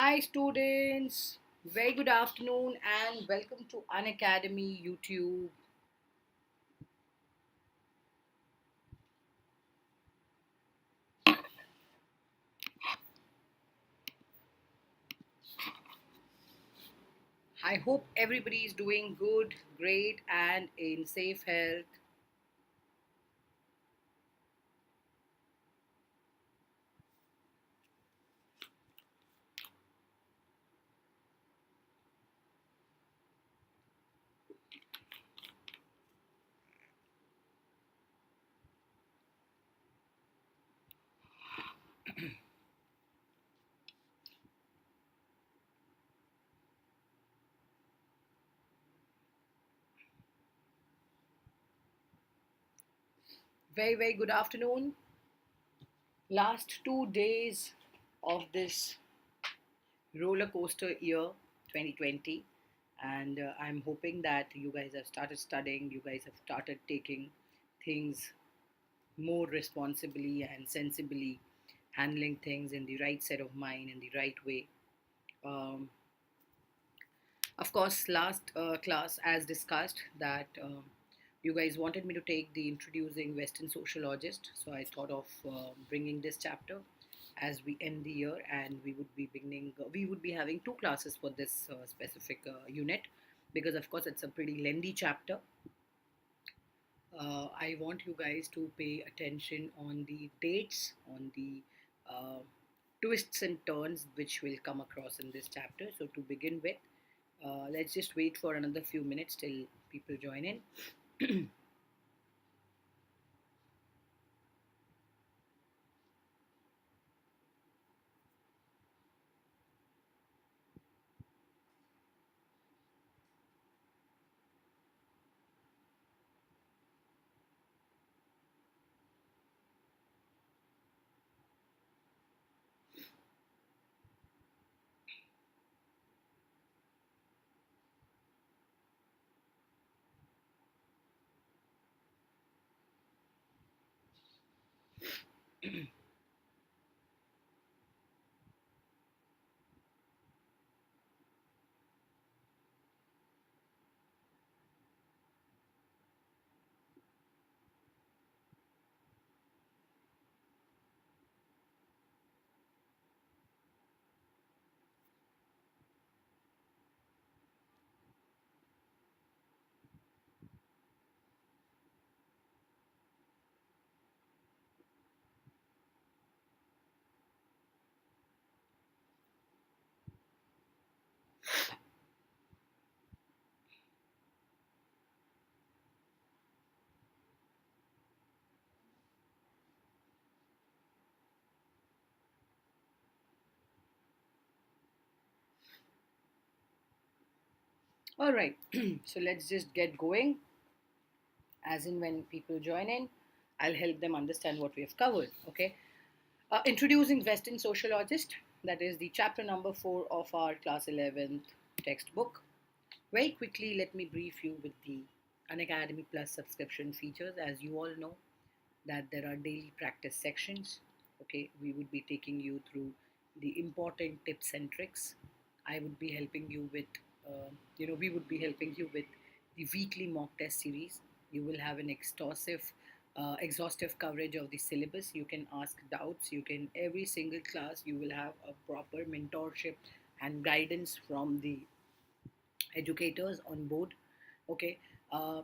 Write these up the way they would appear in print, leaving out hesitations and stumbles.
Hi, students. Very good afternoon and welcome to Unacademy YouTube. I hope everybody is doing good, great, and in safe health. Very, very good afternoon. Last 2 days of this roller coaster year 2020, and I'm hoping that you guys have started studying, you guys have started taking things more responsibly and sensibly, handling things in the right set of mind, in the right way. Um, of course, last class, as discussed, that you guys wanted me to take the Introducing Western Sociologist, so I thought of bringing this chapter as we end the year, and we would be having two classes for this specific unit, because of course it's a pretty lengthy chapter. I want you guys to pay attention on the dates, on the uh, twists and turns which will come across in this chapter. So, to begin with, let's just wait for another few minutes till people join in. All right, so let's just get going. As in, when people join in, I'll help them understand what we have covered. Okay, Introducing Western Sociologist, that is the chapter number 4 of our class 11th textbook. Very quickly, let me brief you with the Unacademy Plus subscription features. As you all know, that there are daily practice sections. Okay, we would be taking you through the important tips and tricks. I would be helping you with, we would be helping you with the weekly mock test series. You will have an exhaustive coverage of the syllabus. You can ask doubts. You can every single class you will have a proper mentorship and guidance from the educators on board. Okay, uh,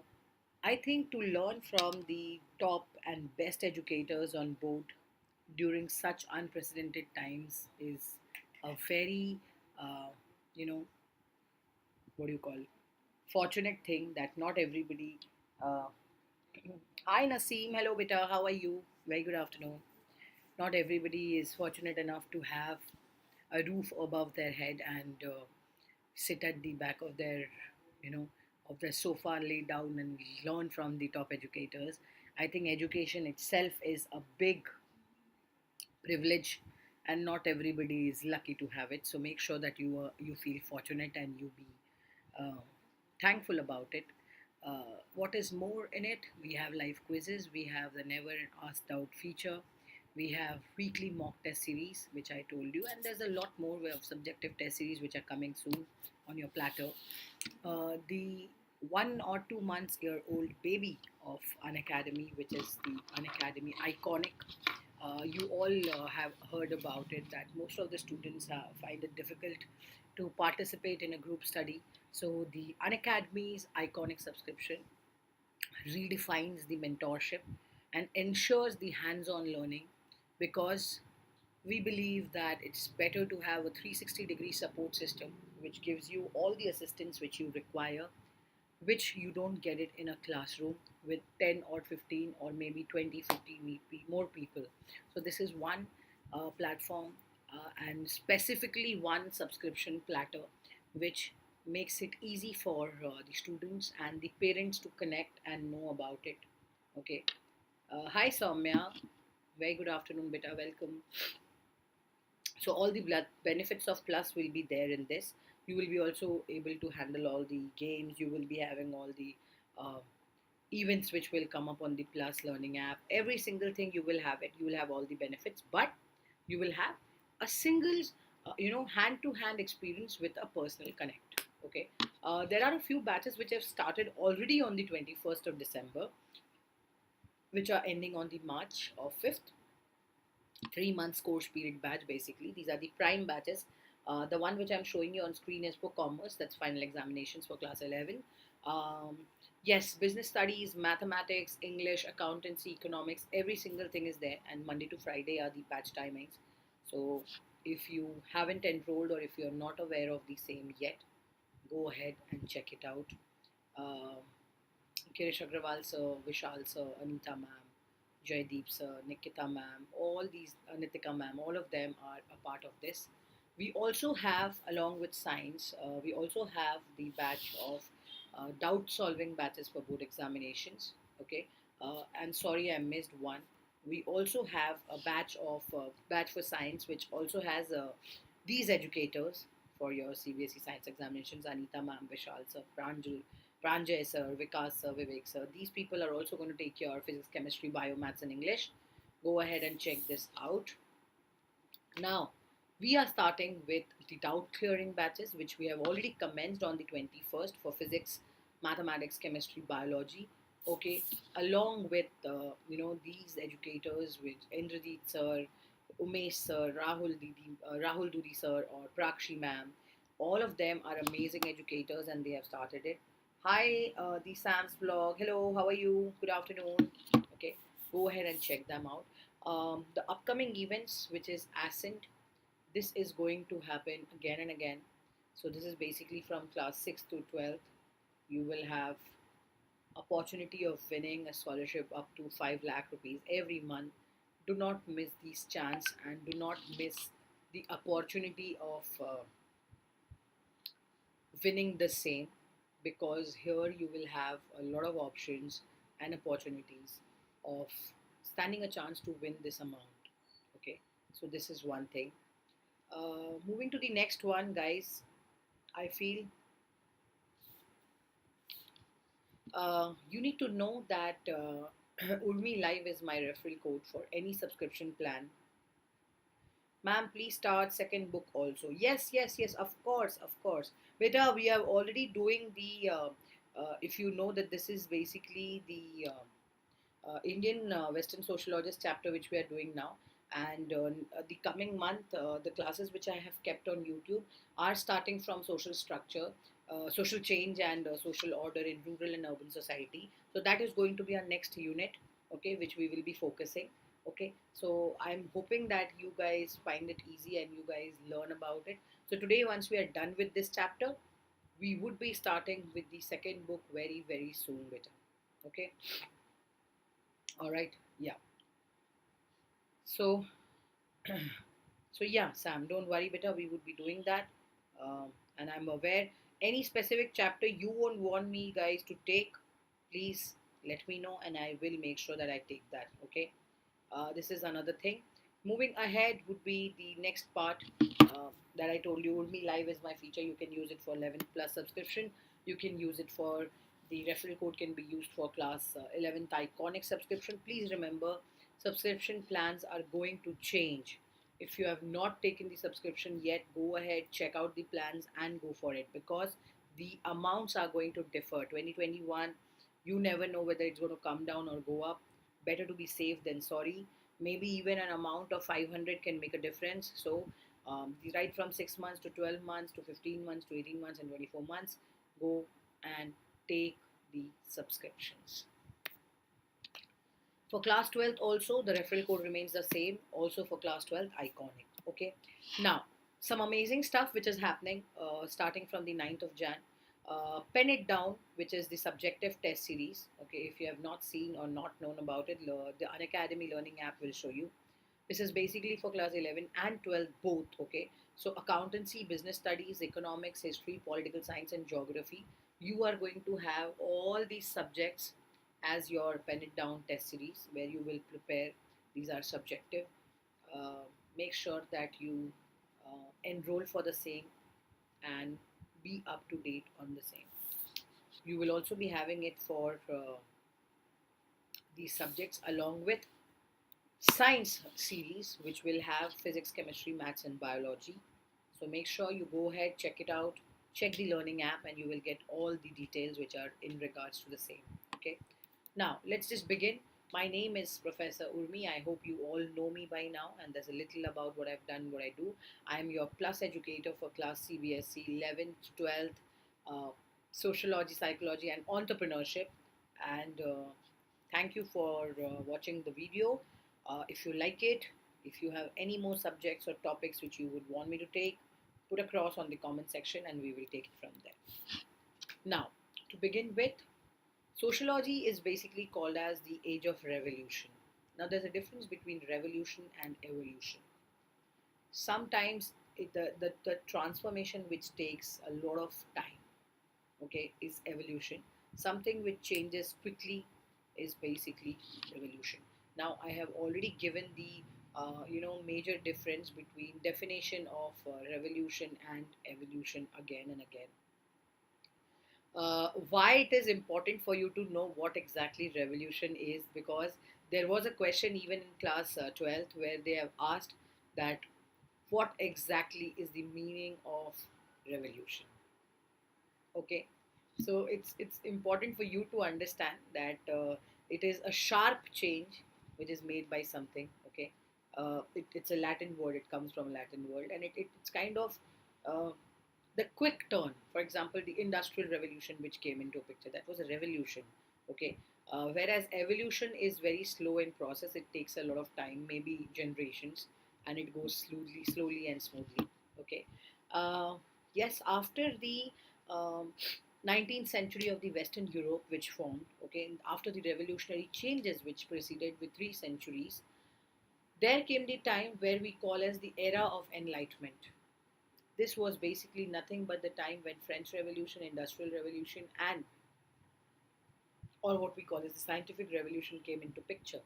I think to learn from the top and best educators on board during such unprecedented times is a very, uh, you know, what do you call, fortunate thing that not everybody. Uh, Hi Naseem, hello beta, how are you? Very good afternoon. Not everybody is fortunate enough to have a roof above their head and sit at the back of their, you know, of their sofa, lay down and learn from the top educators. I think education itself is a big privilege, and not everybody is lucky to have it. So make sure that you feel fortunate and you be uh, thankful about it. What is more in it? We have live quizzes. We have the never asked out feature. We have weekly mock test series, which I told you, and there's a lot more of subjective test series which are coming soon on your platter. The 1 or 2 months year old baby of Unacademy, which is the Unacademy iconic. You all have heard about it that most of the students find it difficult to participate in a group study. So the Unacademy's iconic subscription redefines the mentorship and ensures the hands-on learning, because we believe that it's better to have a 360-degree support system which gives you all the assistance which you require, which you don't get it in a classroom with 10 or 15 or maybe 20, 50 more people. So this is one platform, and specifically one subscription platter which makes it easy for the students and the parents to connect and know about it. Okay. Hi Soumya, very good afternoon beta, welcome. So all the benefits of plus will be there in this. You will be also able to handle all the games. You will be having all the uh, events which will come up on the plus learning app. Every single thing you will have it. You will have all the benefits, but you will have a single hand to hand experience with a personal connect. Okay. There are a few batches which have started already on the 21st of December, which are ending on the March of 5th. 3 months course period batch. Basically, these are the prime batches. The one which I'm showing you on screen is for commerce, that's final examinations for class 11. um, yes, business studies, mathematics, English, accountancy, economics, every single thing is there, and Monday to Friday are the batch timings. So if you haven't enrolled or if you're not aware of the same yet, go ahead and check it out. uh, Kirish Agrawal sir, Vishal sir, Anita ma'am, Jaydeep sir, Nikita ma'am, all these, Nitika ma'am, all of them are a part of this. We also have, along with science, we also have the batch of doubt solving batches for board examinations. Okay, and sorry I missed one. We also have a batch for science, which also has these educators for your CBSE science examinations: Anita ma'am, Vishal sir, Pranjay sir, Vikas sir, Vivek sir. These people are also going to take your physics, chemistry, bio, maths, and English. Go ahead and check this out. Now, we are starting with the doubt clearing batches, which we have already commenced on the 21st for physics, mathematics, chemistry, biology. Okay, along with these educators, with Indrajit sir, Umesh sir, Rahul Dudi sir, or Prakshi ma'am. All of them are amazing educators, and they have started it. Hi, the Sam's blog. Hello, how are you? Good afternoon. Okay, go ahead and check them out. The upcoming events, which is Ascent, this is going to happen again and again. So this is basically from class 6 to 12th. You will have opportunity of winning a scholarship up to 5 lakh rupees every month. Do not miss this chance, and do not miss the opportunity of winning the same, because here you will have a lot of options and opportunities of standing a chance to win this amount. Okay, so this is one thing. Moving to the next one, guys, I feel you need to know that Urmi Live is my referral code for any subscription plan. Ma'am, please start second book also. Yes, yes, yes, of course, of course. Beta, we are already doing the, if you know that this is basically the Indian Western Sociologist chapter which we are doing now. And the coming month, the classes which I have kept on YouTube are starting from social structure, social change, and social order in rural and urban society. So that is going to be our next unit, okay, which we will be focusing. Okay, so I'm hoping that you guys find it easy and you guys learn about it. So today, once we are done with this chapter, we would be starting with the second book very, very soon, beta. Okay, all right, yeah. So, so yeah, Sam, don't worry, beta. We would be doing that, and I'm aware. Any specific chapter you won't want me guys to take, please let me know, and I will make sure that I take that. Okay. This is another thing. Moving ahead would be the next part that I told you. Urmi Live is my feature. You can use it for 11th plus subscription. You can use it for the referral code can be used for class 11th iconic subscription. Please remember, Subscription plans are going to change. If you have not taken the subscription yet, go ahead, check out the plans and go for it, because the amounts are going to differ. 2021, you never know whether it's going to come down or go up. Better to be safe than sorry. Maybe even an amount of 500 can make a difference. So, right from 6 months to 12 months to 15 months to 18 months and 24 months, go and take the subscriptions. For class 12th also, the referral code remains the same. Also for class 12th, iconic. Okay. Now, some amazing stuff which is happening starting from the 9th of Jan. Pen It Down, which is the subjective test series. Okay, if you have not seen or not known about it, the Unacademy learning app will show you. This is basically for class 11 and 12 both. Okay, so accountancy, business studies, economics, history, political science, and geography. You are going to have all these subjects as your Pen It Down test series, where you will prepare. These are subjective. Uh, Make sure that you enroll for the same and be up to date on the same. You will also be having it for these subjects along with science series, which will have physics, chemistry, maths, and biology. So make sure you go ahead, check it out, check the learning app, and you will get all the details which are in regards to the same. Okay. Now, let's just begin. My name is Professor Urmi. I hope you all know me by now, and there's a little about what I've done, what I do. I'm your plus educator for class CBSE 11th, 12th, sociology, psychology, and entrepreneurship. And thank you for watching the video. If you like it, if you have any more subjects or topics which you would want me to take, put across on the comment section and we will take it from there. Now, to begin with, sociology is basically called as the age of revolution. Now, there's a difference between revolution and evolution. Sometimes the transformation which takes a lot of time, okay, is evolution. Something which changes quickly is basically revolution. Now, I have already given the major difference between definition of revolution and evolution again and again. Why it is important for you to know what exactly revolution is, because there was a question even in class 12th where they have asked that what exactly is the meaning of revolution. Okay, so it's important for you to understand that it is a sharp change which is made by something. Okay, it's a Latin word, it comes from a Latin word, and it's kind of uh, the quick turn. For example, the industrial revolution which came into a picture, that was a revolution. Okay, whereas evolution is very slow in process, it takes a lot of time, maybe generations, and it goes slowly and smoothly. Okay, uh, yes, after the um, 19th century of the Western Europe, which formed, okay, and after the revolutionary changes which preceded with 3 centuries, there came the time where we call as the era of Enlightenment. This was basically nothing but the time when French Revolution, Industrial Revolution, and or what we call as the Scientific Revolution came into picture.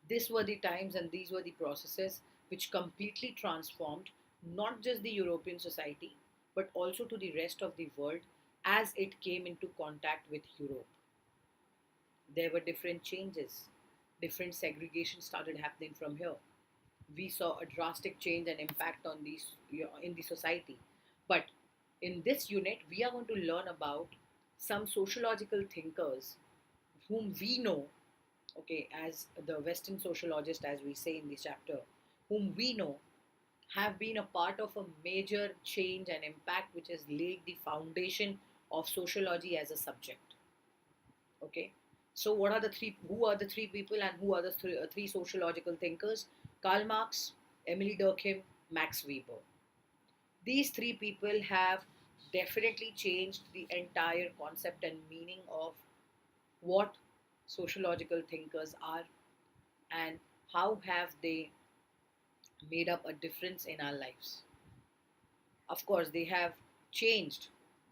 These were the times and these were the processes which completely transformed not just the European society but also to the rest of the world as it came into contact with Europe. There were different changes, different segregation started happening from here. We saw a drastic change and impact on these in the society. But in this unit, we are going to learn about some sociological thinkers whom we know, okay, as the Western sociologist, as we say in this chapter, whom we know have been a part of a major change and impact which has laid the foundation of sociology as a subject. Okay, so what are the three? Who are the three people, and who are the three sociological thinkers? Karl Marx, Emily Durkheim, Max Weber. These three people have definitely changed the entire concept and meaning of what sociological thinkers are and how have they made up a difference in our lives. Of course, they have changed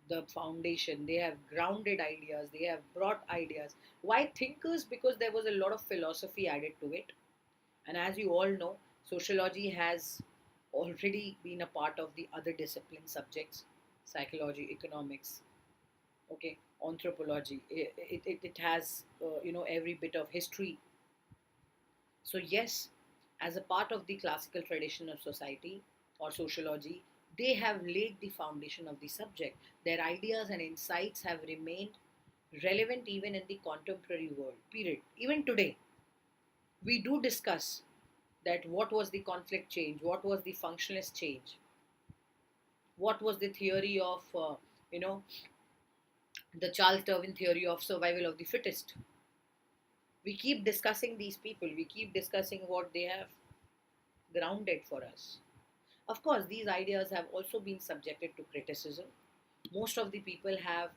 the foundation, they have grounded ideas, they have brought ideas. Why thinkers? Because there was a lot of philosophy added to it. And as you all know, sociology has already been a part of the other discipline subjects, psychology, economics, okay, anthropology. It has, every bit of history So, yes, as a part of the classical tradition of society or sociology, they have laid the foundation of the subject. Their ideas and insights have remained relevant even in the contemporary world. Period. Even today, we do discuss that what was the conflict change, what was the functionalist change, what was the theory of, you know, the Charles Darwin theory of survival of the fittest. We keep discussing these people, we keep discussing what they have grounded for us. Of course, these ideas have also been subjected to criticism. Most of the people have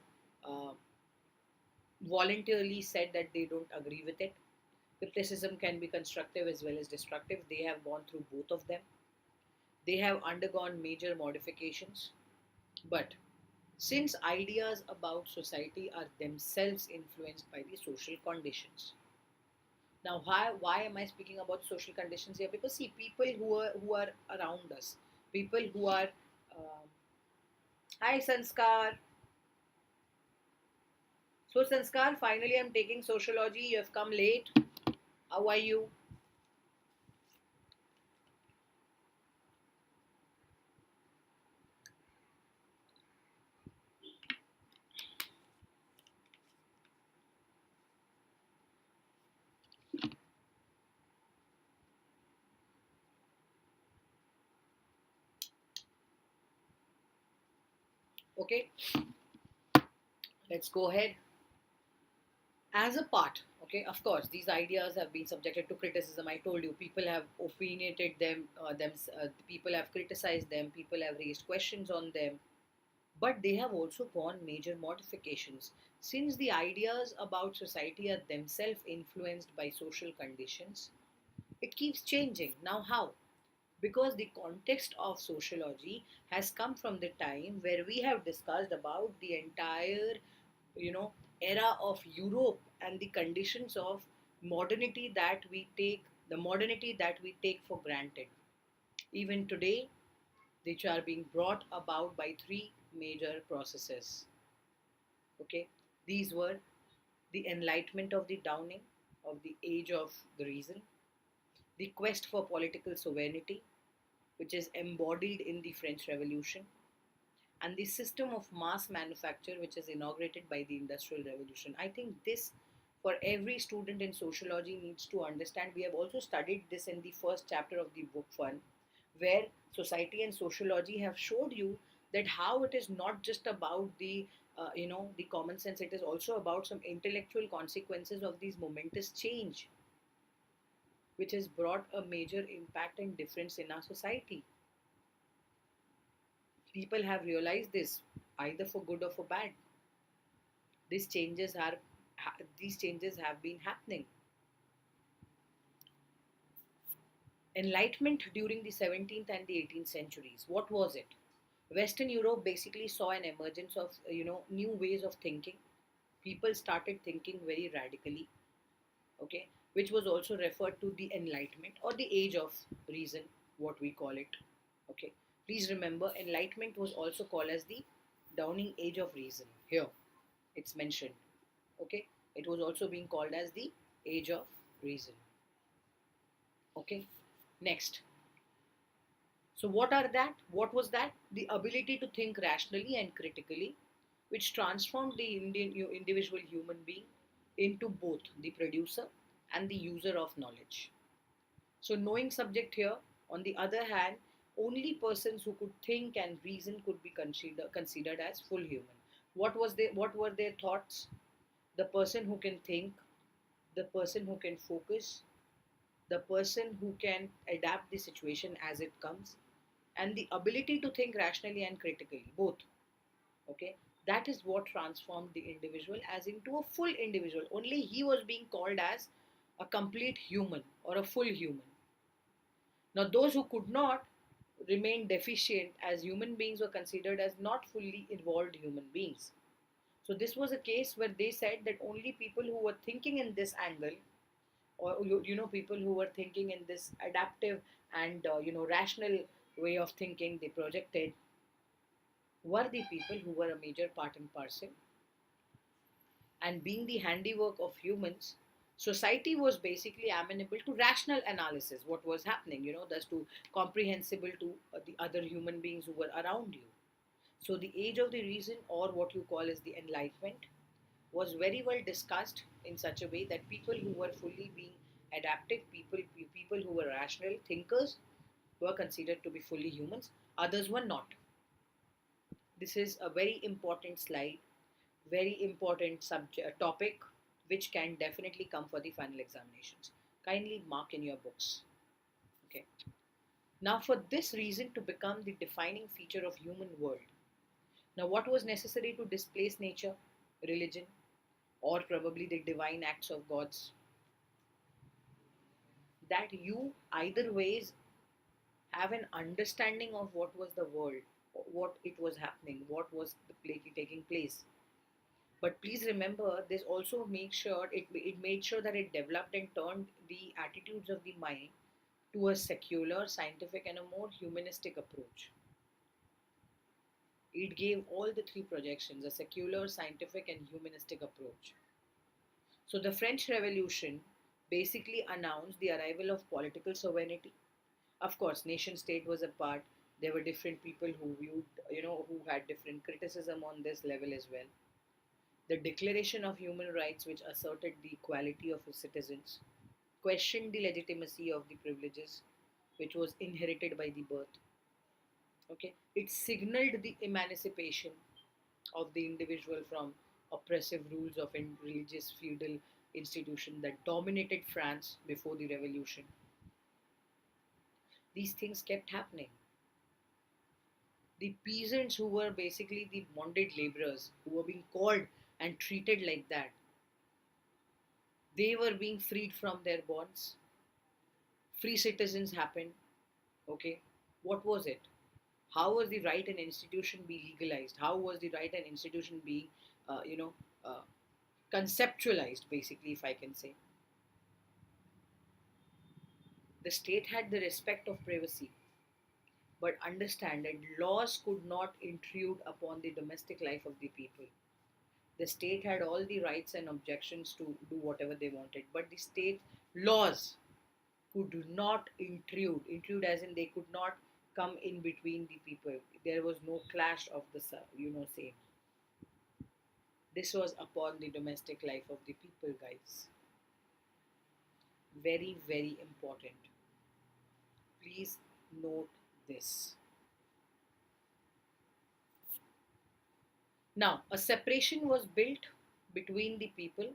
uh, voluntarily said that they don't agree with it. Criticism can be constructive as well as destructive. They have gone through both of them. They have undergone major modifications. But since ideas about society are themselves influenced by the social conditions. Now, why am I speaking about social conditions here? Because see, people who are around us, people who are hi Sanskar. So Sanskar, finally I'm taking sociology. You have come late. How are you? Okay, let's go ahead. As a part, okay, of course, these ideas have been subjected to criticism. I told you, people have opinionated them. People have criticized them. People have raised questions on them. But they have also gone major modifications. Since the ideas about society are themselves influenced by social conditions, it keeps changing. Now, how? Because the context of sociology has come from the time where we have discussed about the entire, you know, era of Europe and the conditions of modernity that we take, the modernity that we take for granted. Even today, which are being brought about by three major processes. Okay, these were the enlightenment of the dawning of the age of the reason, the quest for political sovereignty, which is embodied in the French Revolution, and the system of mass manufacture, which is inaugurated by the Industrial Revolution. I think this, for every student in sociology, needs to understand. We have also studied this in the first chapter of the book one, where society and sociology have showed you that how it is not just about the the common sense. It is also about some intellectual consequences of these momentous change, which has brought a major impact and difference in our society. People have realized this, either for good or for bad. These changes are these changes have been happening. Enlightenment during the 17th and the 18th centuries. What was it? Western Europe basically saw an emergence of new ways of thinking. People started thinking very radically. Okay, which was also referred to the Enlightenment or the Age of Reason, what we call it. Okay, please remember, Enlightenment was also called as the Dawning Age of Reason. Here, it's mentioned. Okay, it was also being called as the Age of Reason. Okay, next. So what was that? The ability to think rationally and critically, which transformed the individual human being into both the producer and the user of knowledge. So knowing subject here, on the other hand, only persons who could think and reason could be considered as full human. What were their thoughts? The person who can think, the person who can focus, the person who can adapt the situation as it comes, and the ability to think rationally and critically, both. Okay, that is what transformed the individual as into a full individual. Only he was being called as a complete human or a full human. Now those who could not remain deficient, as human beings were considered as not fully evolved human beings. So this was a case where they said that only people who were thinking in this angle, or people who were thinking in this adaptive and rational way of thinking, they projected, were the people who were a major part and parcel. And being the handiwork of humans, Society was basically amenable to rational analysis, what was happening, thus to comprehensible to the other human beings who were around you. So the age of the reason, or what you call as the Enlightenment, was very well discussed in such a way that people who were fully being adaptive, people who were rational thinkers, were considered to be fully humans, others were not. This is a very important slide, very important subject topic, which can definitely come for the final examinations. Kindly mark in your books. Okay. Now, for this reason to become the defining feature of human world, now what was necessary to displace nature, religion, or probably the divine acts of gods? That you either ways have an understanding of what was the world, what it was happening, what was the taking place. But please remember, this also makes sure it made sure that it developed and turned the attitudes of the mind to a secular, scientific, and a more humanistic approach. It gave all the three projections: a secular, scientific, and humanistic approach. So the French Revolution basically announced the arrival of political sovereignty. Of course, nation state was a part. There were different people who viewed, who had different criticism on this level as well. The Declaration of Human Rights, which asserted the equality of its citizens, questioned the legitimacy of the privileges which was inherited by the birth. Okay, it signaled the emancipation of the individual from oppressive rules of religious feudal institution that dominated France before the revolution. These things kept happening. The peasants, who were basically the bonded laborers, who were being called and treated like that, they were being freed from their bonds. Free citizens happened. Okay, what was it? How was the right and institution be legalized? How was the right and institution being, uh, you know, uh, conceptualized? Basically, if I can say, the state had the respect of privacy, but understand that laws could not intrude upon the domestic life of the people. The state had all the rights and objections to do whatever they wanted, but the state laws could not intrude as in they could not come in between the people. There was no clash of the same. This was upon the domestic life of the people, guys. Very, very important. Please note this. Now, a separation was built between the people,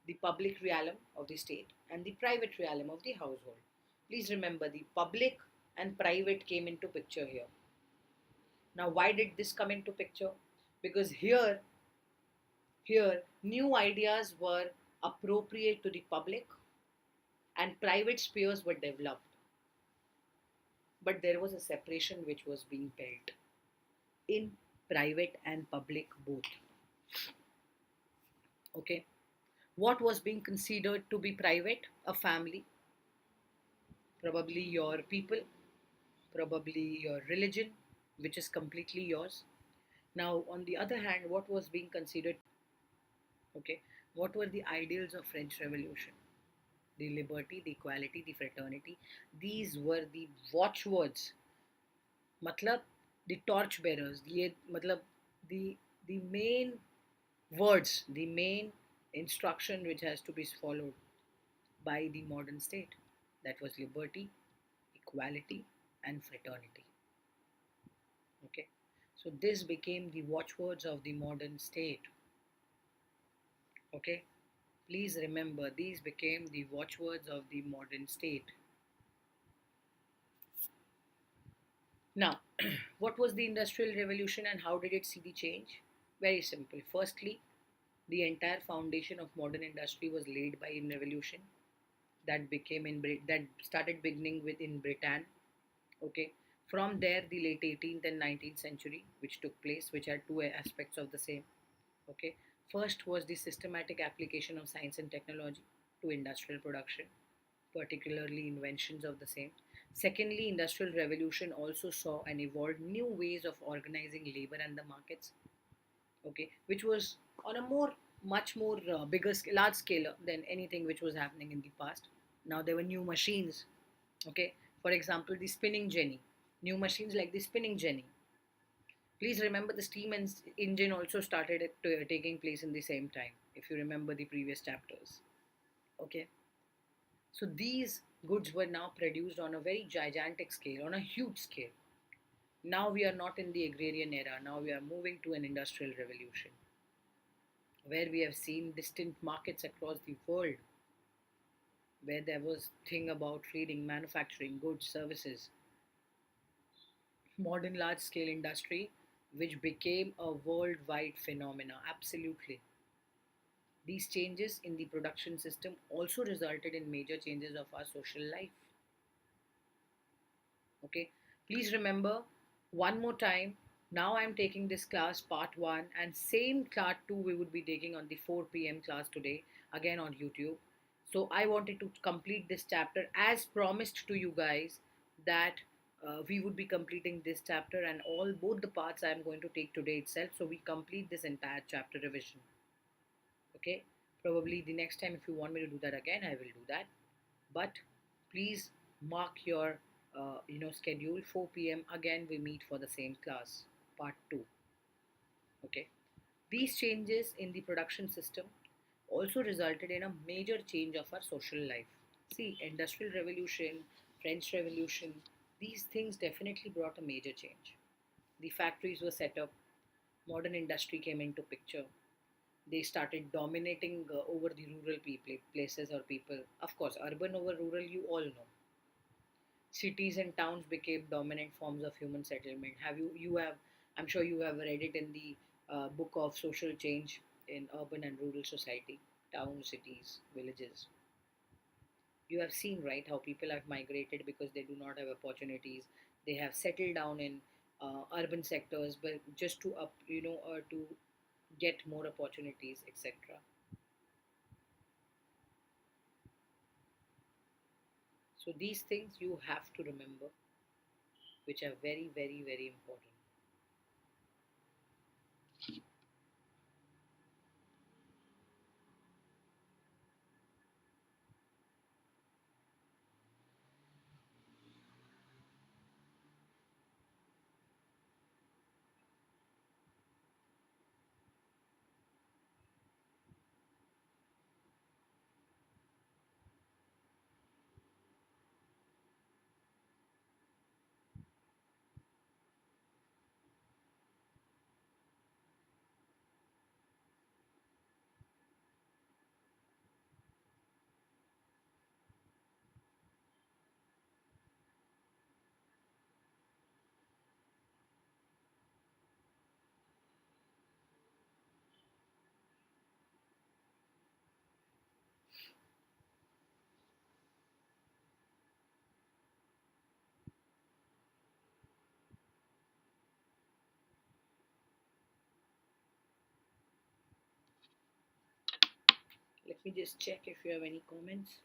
the public realm of the state, and the private realm of the household. Please remember, the public and private came into picture here. Now, why did this come into picture? Because here new ideas were appropriate to the public and private spheres were developed. But there was a separation which was being built in private and public both. Okay. What was being considered to be private? A family, probably your people, probably your religion, which is completely yours. Now, on the other hand, what was being considered? Okay, what were the ideals of French Revolution? The liberty, the equality, the fraternity. These were the watchwords. मतलब the torch bearers. ये मतलब the the main words, the main instruction which has to be followed by the modern state. That was liberty, equality, and fraternity. Okay, so this became the watchwords of the modern state. Okay, please remember these became the watchwords of the modern state. Now, what was the Industrial Revolution and how did it see the change? Very simple. Firstly, the entire foundation of modern industry was laid by in revolution that became that started beginning with in Britain. Okay, from there the late 18th and 19th century, which took place, which had two aspects of the same. Okay, first was the systematic application of science and technology to industrial production, particularly inventions of the same. Secondly, industrial revolution also saw and evolved new ways of organizing labor and the markets. Okay, which was on a more much more large scale than anything which was happening in the past. Now there were new machines. Okay, for example, the spinning jenny, new machines like the spinning jenny. Please remember the engine also started taking place in the same time, if you remember the previous chapters. Okay, so these goods were now produced on a very gigantic scale, on a huge scale. Now we are not in the agrarian era, now we are moving to an industrial revolution where we have seen distant markets across the world, where there was thing about trading, manufacturing, goods, services, modern large scale industry which became a worldwide phenomena. Absolutely. These changes in the production system also resulted in major changes of our social life. Okay, please remember one more time. Now I'm taking this class part 1, and same part 2 we would be taking on the 4 p.m. class today, again on YouTube. So I wanted to complete this chapter as promised to you guys, that we would be completing this chapter, and all both the parts I am going to take today itself, so we complete this entire chapter revision. Okay, probably the next time if you want me to do that again, I will do that. But please mark your schedule. 4 p.m. again we meet for the same class, part 2. Okay, these changes in the production system also resulted in a major change of our social life. See, industrial revolution, French revolution, these things definitely brought a major change. The factories were set up, modern industry came into picture. They started dominating over the rural people, places or people. Of course, urban over rural, you all know. Cities and towns became dominant forms of human settlement. I'm sure you have read it in the book of social change in urban and rural society, towns, cities, villages. You have seen, right, how people have migrated because they do not have opportunities. They have settled down in urban sectors, but just to to get more opportunities, etc. So these things you have to remember, which are very, very, very important. Let me just check if you have any comments.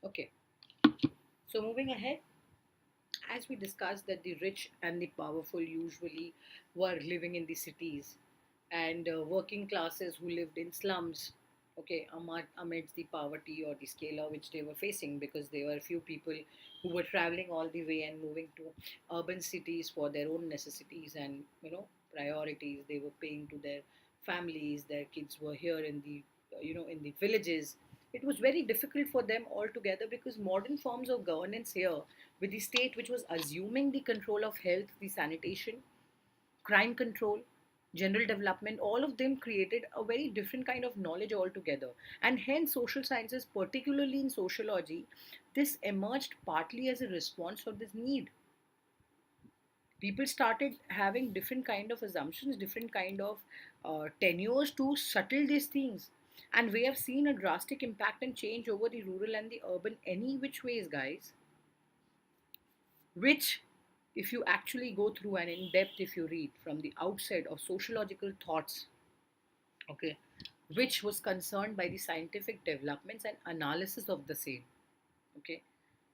Okay, so moving ahead, as we discussed that the rich and the powerful usually were living in the cities, and working classes who lived in slums, okay, amidst the poverty or the scalar which they were facing, because there were few people who were traveling all the way and moving to urban cities for their own necessities and priorities. They were paying to their families, their kids were here in the in the villages. It was very difficult for them altogether, because modern forms of governance here, with the state which was assuming the control of health, the sanitation, crime control, general development, all of them created a very different kind of knowledge altogether. And hence, social sciences, particularly in sociology, this emerged partly as a response for this need. People started having different kind of assumptions, different kind of tenures to settle these things. And we have seen a drastic impact and change over the rural and the urban any which ways, guys, which, if you actually go through and in depth, if you read from the outset of sociological thoughts, okay, which was concerned by the scientific developments and analysis of the same, okay,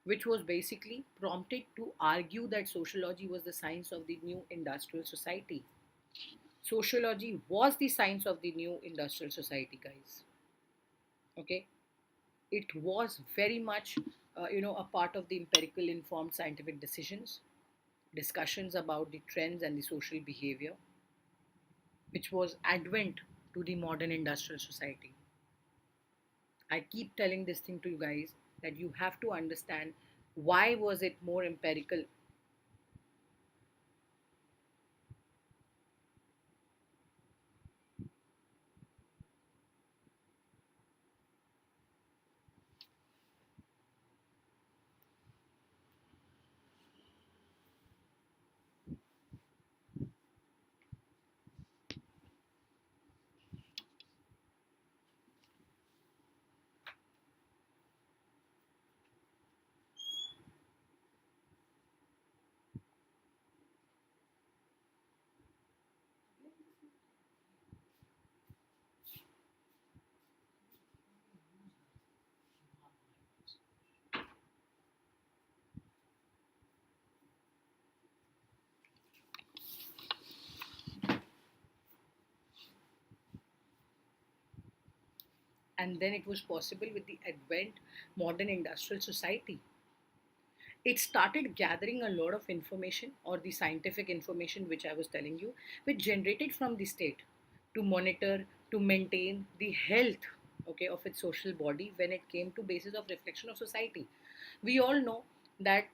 which was basically prompted to argue that sociology was the science of the new industrial society. Sociology was the science of the new industrial society, guys. Okay, it was very much, a part of the empirical informed scientific decisions, discussions about the trends and the social behavior, which was advent to the modern industrial society. I keep telling this thing to you guys that you have to understand why was it more empirical. And then it was possible with the advent modern industrial society. It started gathering a lot of information, or the scientific information which I was telling you, which generated from the state to monitor, to maintain the health, okay, of its social body when it came to basis of reflection of society. We all know that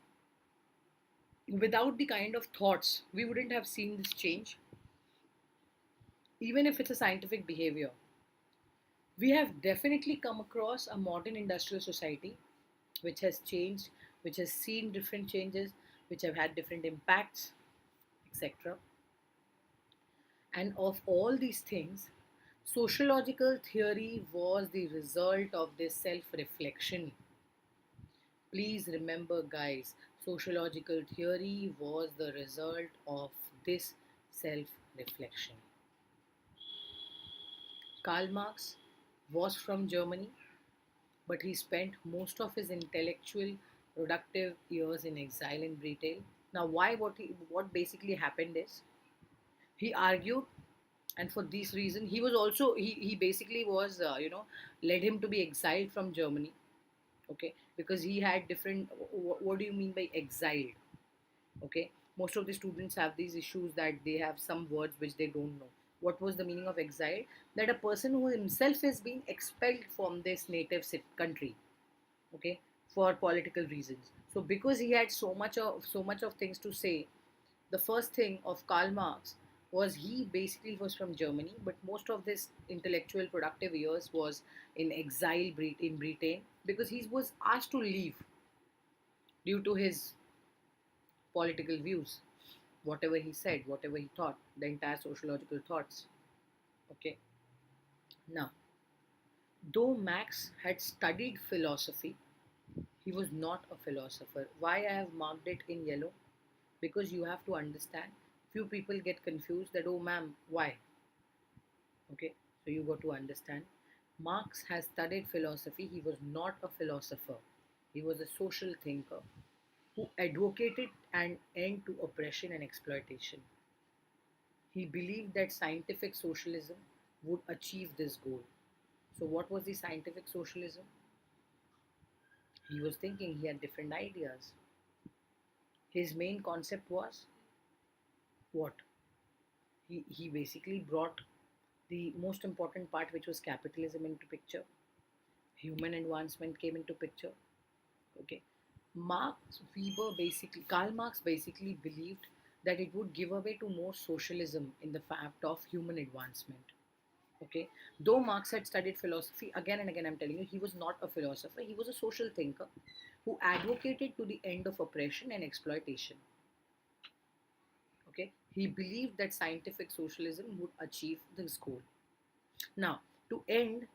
without the kind of thoughts we wouldn't have seen this change, even if it's a scientific behavior. We have definitely come across a modern industrial society which has changed, which has seen different changes, which have had different impacts, etc. And of all these things, sociological theory was the result of this self reflection. Please remember, guys, sociological theory was the result of this self reflection. Karl Marx was from Germany, but he spent most of his intellectual, productive years in exile in Britain. Now, what basically happened is he argued, and for this reason, he was also he basically was led him to be exiled from Germany. Okay, because he had different. What do you mean by exiled? Okay, most of the students have these issues that they have some words which they don't know. What was the meaning of exile? That a person who himself is being expelled from this native country, okay, for political reasons. So because he had so much of things to say, the first thing of Karl Marx was he basically was from Germany, but most of this intellectual productive years was in exile in Britain, because he was asked to leave due to his political views, whatever he said, whatever he thought, the entire sociological thoughts. Okay. Now, though Max had studied philosophy, he was not a philosopher. Why I have marked it in yellow? Because you have to understand. Few people get confused that, oh, ma'am, why? Okay, so you got to understand. Marx has studied philosophy. He was not a philosopher. He was a social thinker who advocated an end to oppression and exploitation. He believed that scientific socialism would achieve this goal. So, what was the scientific socialism? He was thinking, he had different ideas. His main concept was what? He basically brought the most important part, which was capitalism, into picture. Human advancement came into picture. Okay. Karl Marx basically believed that it would give away to more socialism in the fact of human advancement. Okay, though Marx had studied philosophy, again and again I'm telling you, he was not a philosopher, he was a social thinker who advocated to the end of oppression and exploitation. Okay, he believed that scientific socialism would achieve this goal. Now, to end,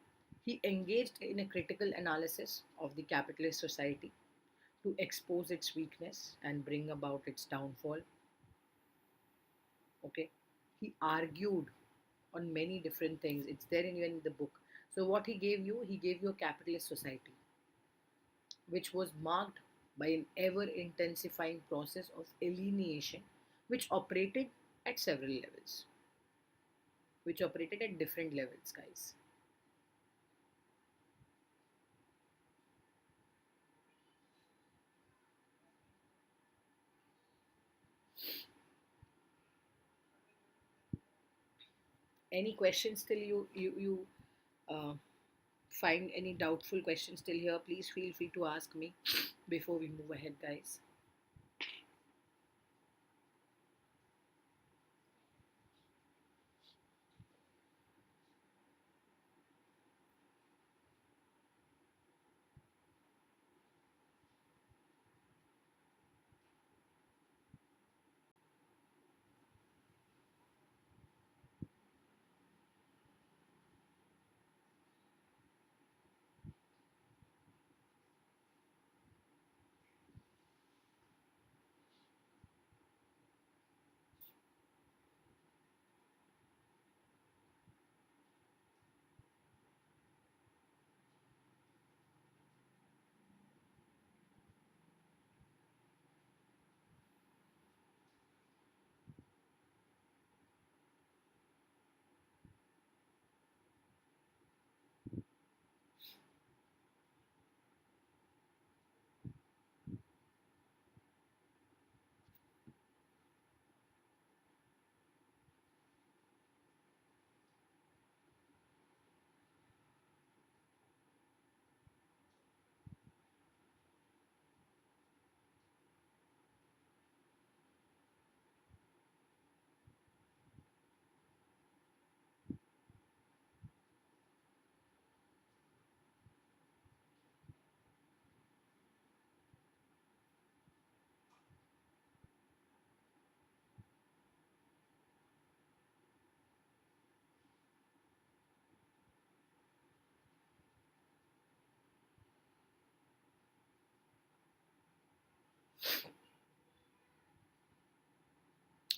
he engaged in a critical analysis of the capitalist society to expose its weakness and bring about its downfall. Okay, he argued on many different things. It's there in even in the book. So what he gave you a capitalist society, which was marked by an ever intensifying process of alienation, which operated at several levels, which operated at different levels, guys. Any questions till you uh, find any doubtful questions still here, please feel free to ask me before we move ahead, guys.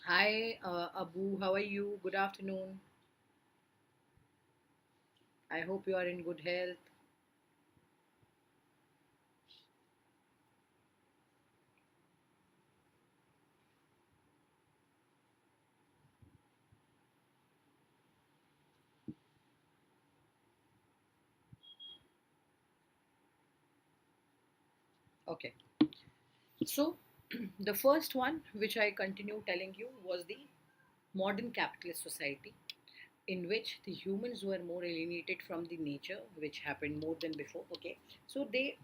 Hi, Abu, how are you? Good afternoon. I hope you are in good health. Okay, so the first one, which I continue telling you, was the modern capitalist society, in which the humans were more alienated from the nature, which happened more than before. Okay, so they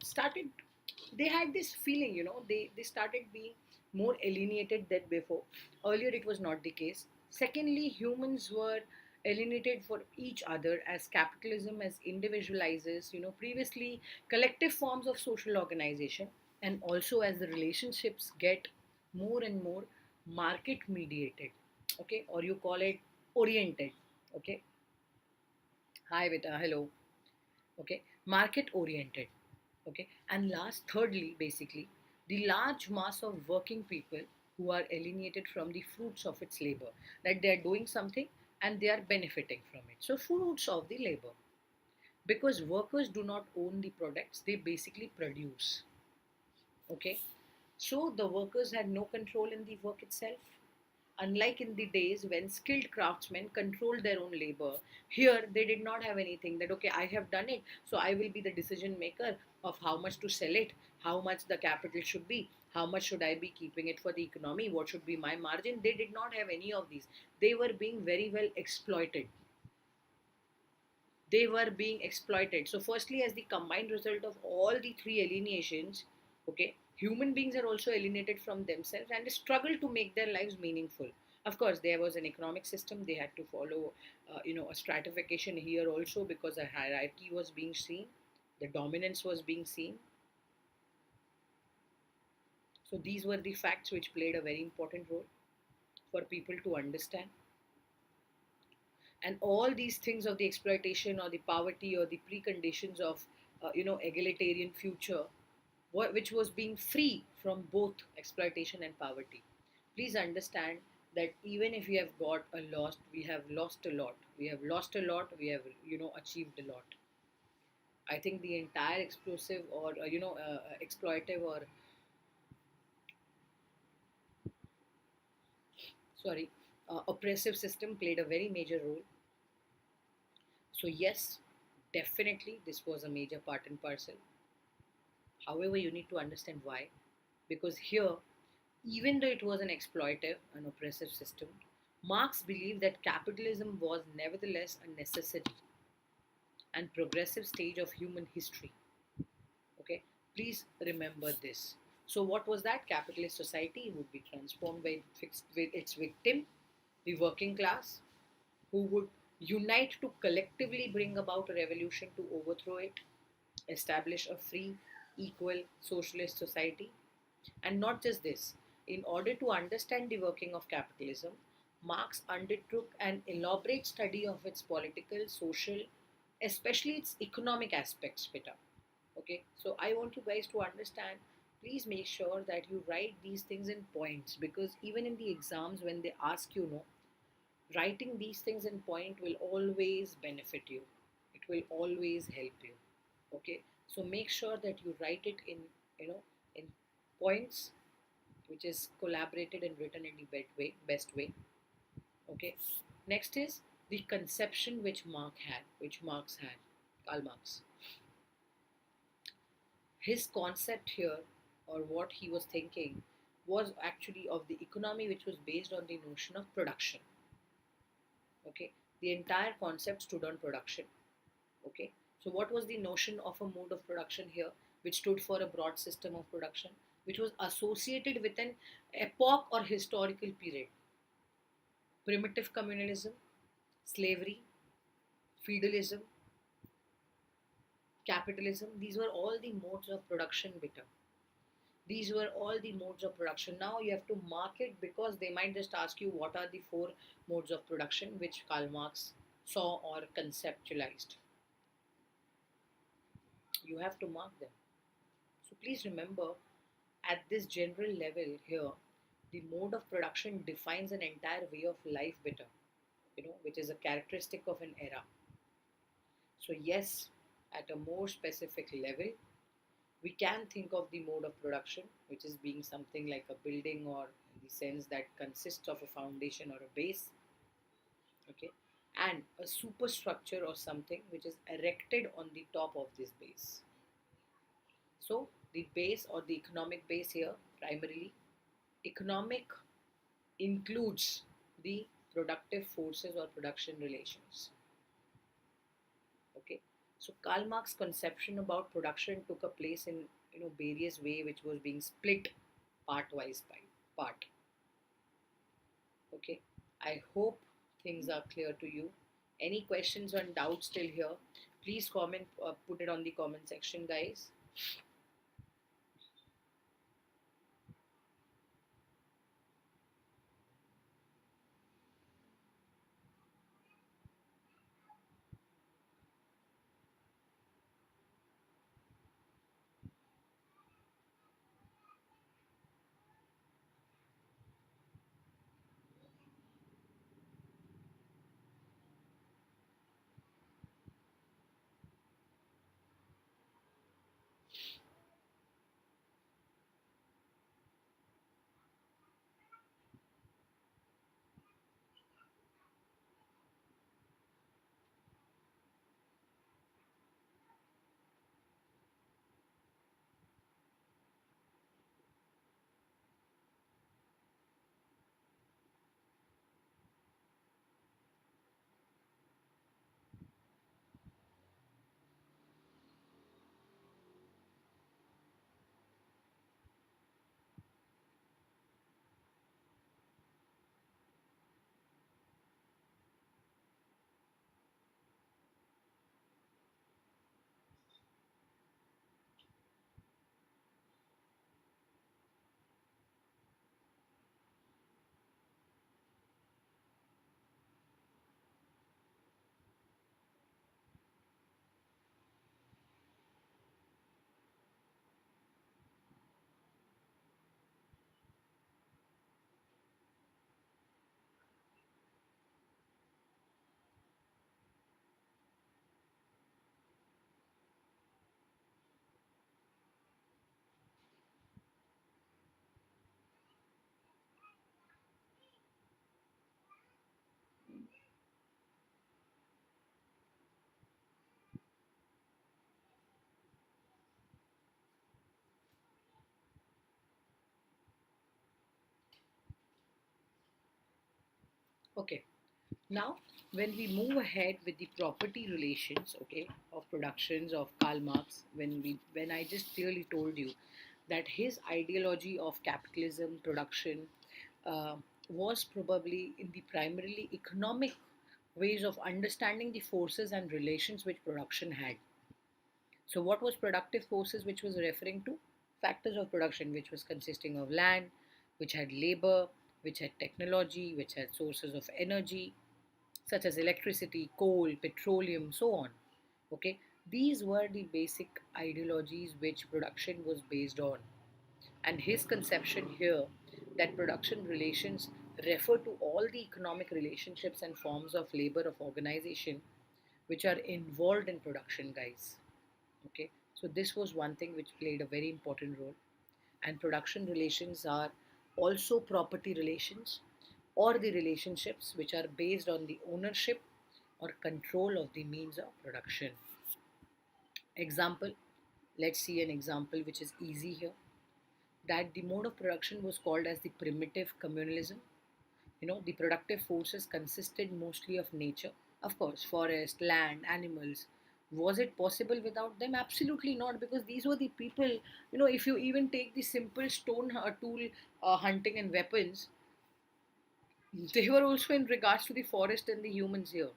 had this feeling, they started being more alienated than before. Earlier it was not the case. Secondly, humans were alienated for each other, as capitalism as individualizes, previously collective forms of social organization, and also as the relationships get more and more market mediated, okay, or you call it oriented. Okay, hi beta, hello. Okay, market oriented. Okay, and last, thirdly, basically, the large mass of working people who are alienated from the fruits of its labor, that they are doing something and they are benefiting from it. So fruits of the labor, because workers do not own the products, they basically produce. Okay, so the workers had no control in the work itself. Unlike in the days when skilled craftsmen controlled their own labor, here they did not have anything that, okay, I have done it, so I will be the decision maker of how much to sell it, how much the capital should be, how much should I be keeping it for the economy, what should be my margin. They did not have any of these. They were being very well exploited. They were being exploited. So, firstly, as the combined result of all the three alienations, okay, Human beings are also alienated from themselves and struggle to make their lives meaningful. Of course, there was an economic system. They had to follow, a stratification here also, because a hierarchy was being seen, the dominance was being seen. So these were the facts which played a very important role for people to understand. And all these things of the exploitation or the poverty or the preconditions of, egalitarian future, which was being free from both exploitation and poverty. Please understand that even if we have got a lost, we have lost a lot. We have lost a lot. We have, achieved a lot. I think the entire explosive or, exploitive or, sorry, oppressive system played a very major role. So yes, definitely this was a major part and parcel. However, you need to understand why. Because here, even though it was an exploitive and oppressive system, Marx believed that capitalism was nevertheless a necessity and progressive stage of human history. Okay, please remember this. So, what was that? Capitalist society would be transformed by with its victim, the working class, who would unite to collectively bring about a revolution to overthrow it, establish a free, equal, socialist society. And not just this, in order to understand the working of capitalism, Marx undertook an elaborate study of its political, social, especially its economic aspects, Peter. Okay, so I want you guys to understand. Please make sure that you write these things in points, because even in the exams, when they ask you, no, writing these things in point will always benefit you. It will always help you. Okay, so make sure that you write it in, in points, which is collaborated and written in the best way. Okay. Next is the conception which Marx had, Karl Marx. His concept here, or what he was thinking, was actually of the economy which was based on the notion of production. Okay. The entire concept stood on production. Okay. So what was the notion of a mode of production here, which stood for a broad system of production, which was associated with an epoch or historical period? Primitive communalism, slavery, feudalism, capitalism, these were all the modes of production, bitter. These were all the modes of production. Now you have to mark it, because they might just ask you what are the four modes of production which Karl Marx saw or conceptualized. You have to mark them. So please remember, at this general level here, the mode of production defines an entire way of life, bitter, which is a characteristic of an era. So yes, at a more specific level, we can think of the mode of production, which is being something like a building, or in the sense that consists of a foundation or a base, okay, and a superstructure or something which is erected on the top of this base. So the base or the economic base here, primarily, economic includes the productive forces or production relations. Okay, so Karl Marx's conception about production took a place in, various way, which was being split part wise by part. Okay, I hope things are clear to you. Any questions or doubts still here, please comment, put it on the comment section, guys. Okay. Now, when we move ahead with the property relations, okay, of productions of Karl Marx, when I just clearly told you that his ideology of capitalism production uh, was probably in the primarily economic ways of understanding the forces and relations which production had. So, what was productive forces, which was referring to factors of production, which was consisting of land, which had labor, which had technology, which had sources of energy, such as electricity, coal, petroleum, so on. Okay, these were the basic ideologies which production was based on. And his conception here that production relations refer to all the economic relationships and forms of labor of organization which are involved in production, guys. Okay, so this was one thing which played a very important role. And production relations are also property relations or the relationships which are based on the ownership or control of the means of production. Example, let's see an example which is easy here, that the mode of production was called as the primitive communalism. You know, the productive forces consisted mostly of nature, of course, forest, land, animals. Was it possible without them? Absolutely not, because these were the people. You know, if you even take the simple stone tool hunting and weapons, they were also in regards to the forest and the humans here,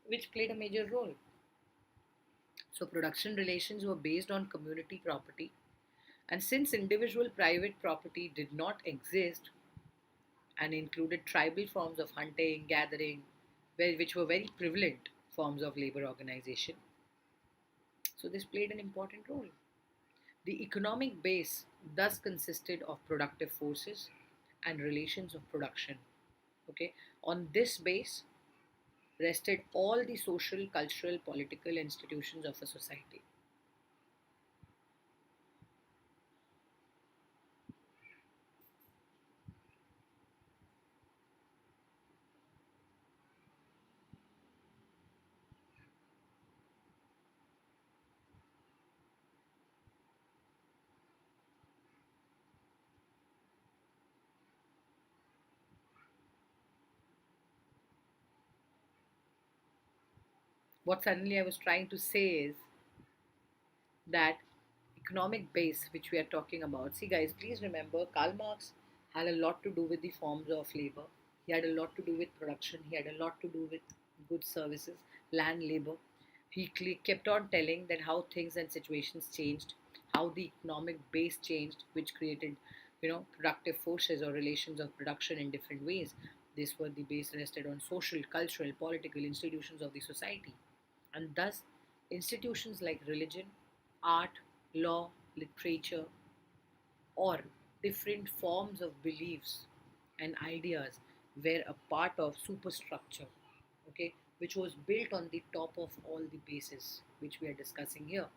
which played a major role. So, production relations were based on community property, and since individual private property did not exist and included tribal forms of hunting, gathering, which were very prevalent forms of labor organization, so this played an important role. The economic base thus consisted of productive forces and relations of production. Okay, on this base rested all the social, cultural, political institutions of a society. What suddenly I was trying to say is that economic base which we are talking about. See, guys, please remember Karl Marx had a lot to do with the forms of labor. He had a lot to do with production. He had a lot to do with goods, services, land, labor. He kept on telling that how things and situations changed, how the economic base changed, which created, productive forces or relations of production in different ways. This were the base rested on social, cultural, political institutions of the society. And thus, institutions like religion, art, law, literature, or different forms of beliefs and ideas were a part of superstructure, okay, which was built on the top of all the bases which we are discussing here.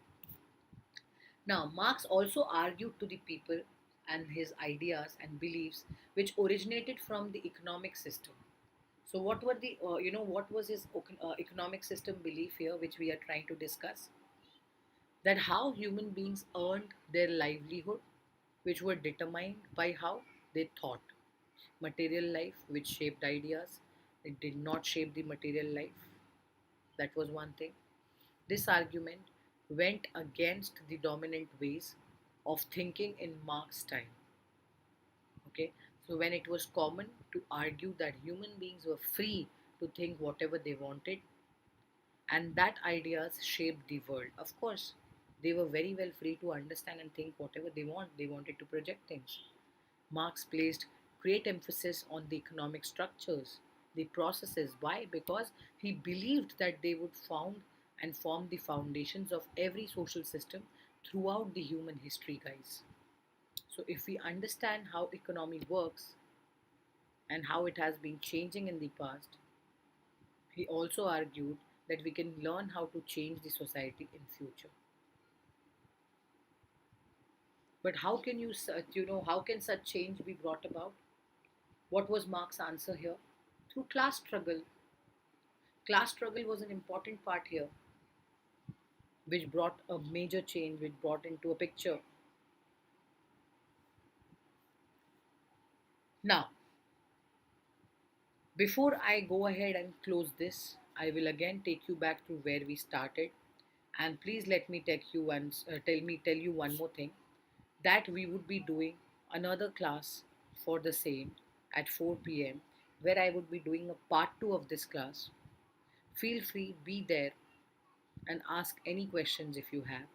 Now, Marx also argued to the people and his ideas and beliefs which originated from the economic system. So, what were the, what was his economic system belief here, which we are trying to discuss? That how human beings earned their livelihood, which were determined by how they thought. Material life, which shaped ideas, it did not shape the material life. That was one thing. This argument went against the dominant ways of thinking in Marx's time. Okay, so when it was common to argue that human beings were free to think whatever they wanted, and that ideas shaped the world. Of course, they were very well free to understand and think whatever they want. They wanted to project things. Marx placed great emphasis on the economic structures, the processes. Why? Because he believed that they would found and form the foundations of every social system throughout the human history, guys. So, if we understand how economy works and how it has been changing in the past, he also argued that we can learn how to change the society in future. But how can how can such change be brought about? What was Marx's answer here? Through class struggle. Class struggle was an important part here, which brought a major change, which brought into a picture Now, before I go ahead and close this, I will again take you back to where we started, and please let me tell you one more thing, that we would be doing another class for the same at 4 p.m., where I would be doing a part 2 of this class. Feel free, be there, and ask any questions if you have,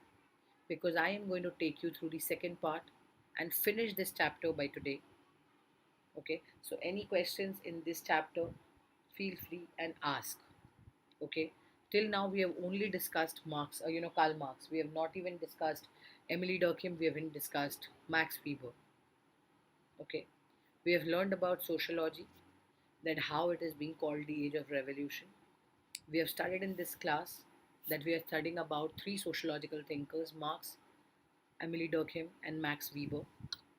because I am going to take you through the second part and finish this chapter by today. Okay, so any questions in this chapter, feel free and ask. Okay, till now we have only discussed Karl Marx. We have not even discussed Emily Durkheim. We haven't discussed Max Weber. Okay, we have learned about sociology, that how it is being called the age of revolution. We have studied in this class that we are studying about three sociological thinkers: Marx, Emily Durkheim, and Max Weber.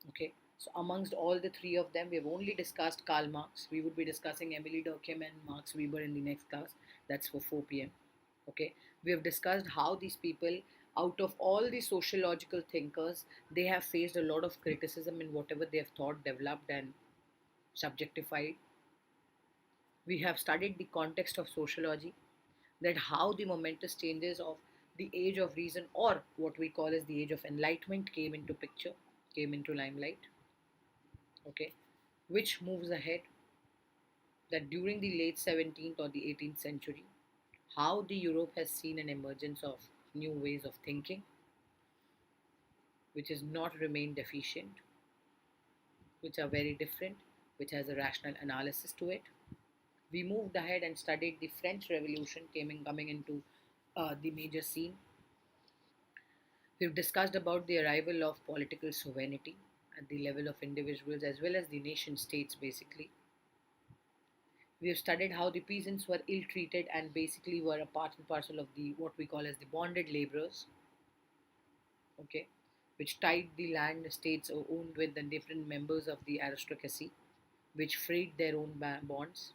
Okay, so amongst all the three of them, we have only discussed Karl Marx. We would be discussing Emily Durkheim and Max Weber in the next class. That's for 4 p.m. Okay, we have discussed how these people, out of all the sociological thinkers, they have faced a lot of criticism in whatever they have thought, developed, and subjectified. We have studied the context of sociology, that how the momentous changes of the age of reason, or what we call as the age of enlightenment, came into picture, came into limelight. Okay, which moves ahead, that during the late 17th or the 18th century, how the Europe has seen an emergence of new ways of thinking, which has not remained deficient, which are very different, which has a rational analysis to it. We moved ahead and studied the French Revolution coming into the major scene. We've discussed about the arrival of political sovereignty at the level of individuals as well as the nation states basically. We have studied how the peasants were ill treated and basically were a part and parcel of the what we call as the bonded laborers, okay, which tied the land estates owned with the different members of the aristocracy, which freed their own bonds.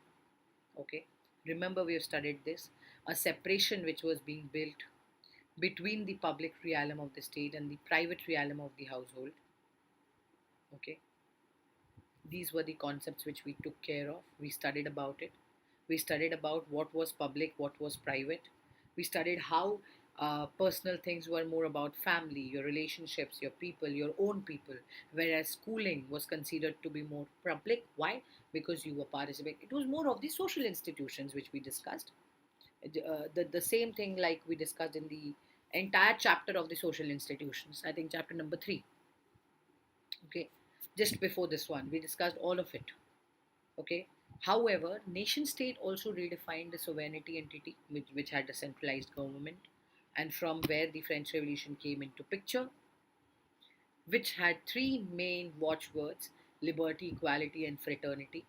Okay, remember we have studied this, a separation which was being built between the public realm of the state and the private realm of the household. Okay, these were the concepts which we took care of. We studied about it. We studied about what was public, what was private. We studied how personal things were more about family, your relationships, your people, your own people, whereas schooling was considered to be more public. Why? Because you were participating. It was more of the social institutions which we discussed. The same thing like we discussed in the entire chapter of the social institutions. I think chapter number 3. Okay, just before this one, we discussed all of it. Okay, however, nation state also redefined the sovereignty entity, which had a centralized government, and from where the French Revolution came into picture, which had three main watchwords: liberty, equality, and fraternity,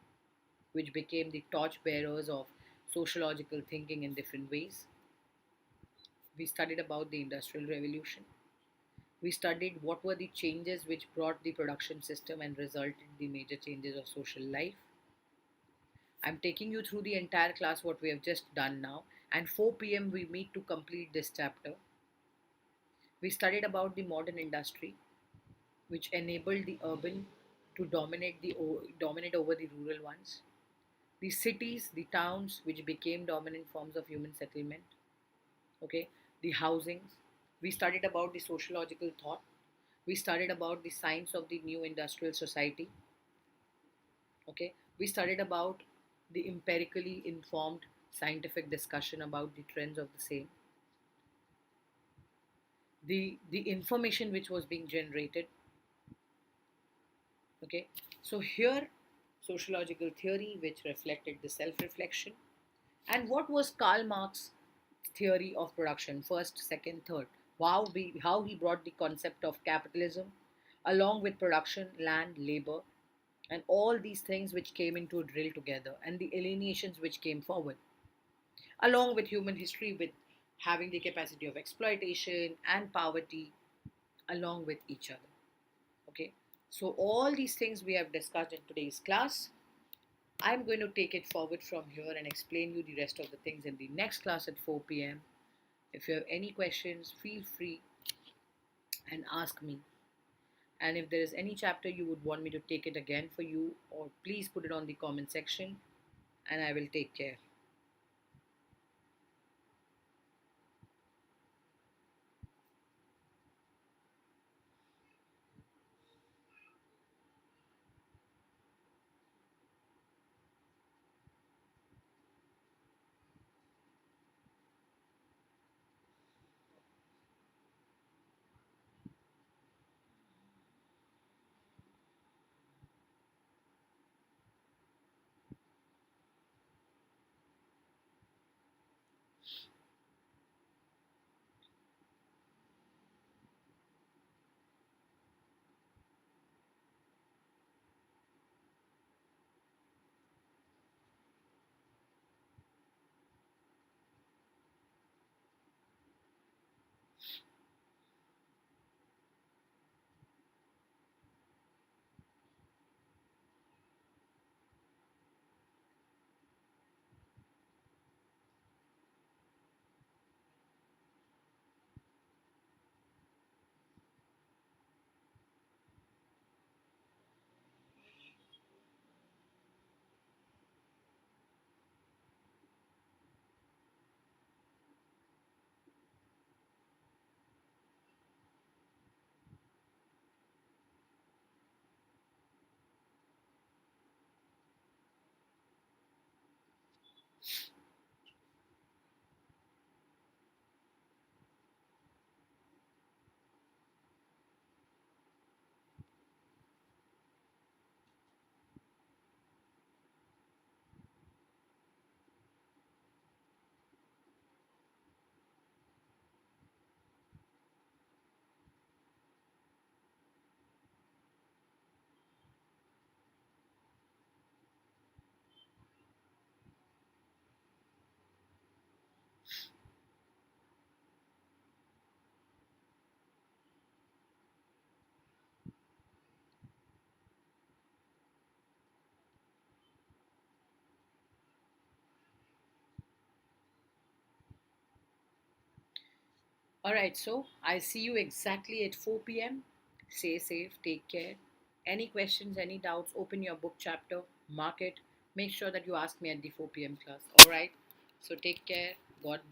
which became the torchbearers of sociological thinking in different ways. We studied about the Industrial Revolution. We studied what were the changes which brought the production system and resulted in the major changes of social life. I'm taking you through the entire class what we have just done now, and 4 p.m. we meet to complete this chapter. We studied about the modern industry, which enabled the urban to dominate over the rural ones. The cities, the towns, which became dominant forms of human settlement. Okay, the housings. We studied about the sociological thought. We studied about the science of the new industrial society. Okay, we studied about the empirically informed scientific discussion about the trends of the same, the information which was being generated. Okay, so here sociological theory which reflected the self-reflection, and what was Karl Marx theory of production, first, second, third, how he brought the concept of capitalism along with production, land, labor, and all these things which came into a drill together, and the alienations which came forward, along with human history, with having the capacity of exploitation and poverty along with each other. Okay, so all these things we have discussed in today's class. I'm going to take it forward from here and explain you the rest of the things in the next class at 4 p.m. If you have any questions, feel free and ask me. And if there is any chapter you would want me to take it again for you, or please put it on the comment section and I will take care. Alright, so I'll see you exactly at 4 p.m. Stay safe, take care. Any questions, any doubts, open your book chapter, mark it. Make sure that you ask me at the 4 p.m. class. Alright, so take care. God bless.